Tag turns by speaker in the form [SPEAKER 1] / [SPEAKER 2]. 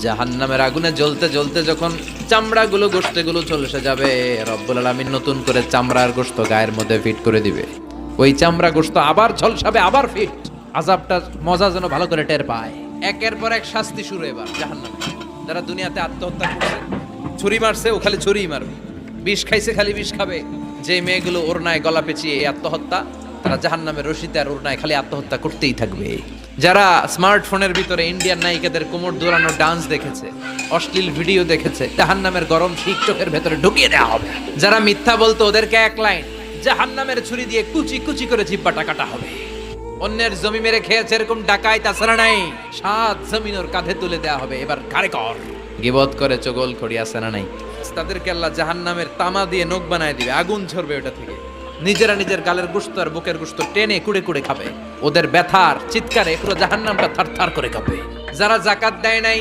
[SPEAKER 1] জাহান্নামের আগুনে জ্বলতে জ্বলতে যখন চামড়াগুলো গোশতগুলো চলে যাবে, রব্বুল আলামিন নতুন করে চামড়ার গোশত গায়ের মধ্যে ফিট করে দিবে। ওই চামড়া গোশত আবার ঝলসাবে, আবার ফিট। আযাবটা মজা যেন ভালো করে টের পায়। একের পর এক শাস্তি শুরু এবার জাহান্নামে। যারা দুনিয়াতে আত্মহত্যা করছে, ছুরি মারছে, ও খালি ছুরিই মারবে। বিষ খাইছে, খালি বিষ খাবে। যে মেয়েগুলো ওড়নায় গলা পেঁচিয়ে এই আত্মহত্যা, তারা জাহান্নামের রশিতে আর ওড়নায় খালি আত্মহত্যা করতেই থাকবে। যারা স্মার্টফোনের ভিতরে ইন্ডিয়ান নায়িকাদের কোমর দোলানো ডান্স দেখেছে, অশ্লীল ভিডিও দেখেছে, জাহান্নামের গরম শিক চোখের ভেতরে ঢুকিয়ে দেওয়া হবে। যারা মিথ্যা বলতো, ওদেরকে এক লাইন জাহান্নামের ছুরি দিয়ে কুচি কুচি করে জিব্বাটা কাটা হবে। অন্যের জমি মেরে খেয়েছে এরকম ডাকাই তাছাড়া নাই, 7 জমিন ওর কাঁধে তুলে দেওয়া হবে। এবার কারে কর গিবত করে চগল খড়ি আছে না নাই, তাদেরকে আল্লাহ জাহান্নামের তামা দিয়ে নখ বানায় দিবে, আগুন ঝরবে ওটা থেকে। নিজেরা নিজের গালের গোশত আর বুকের গোশত টেনে কুড়ে কুড়ে খাবে। ওদের ব্যথার চিৎকারে পুরো জাহান্নামটা থারথার করে কাঁপে। যারা যাকাত দেয় নাই,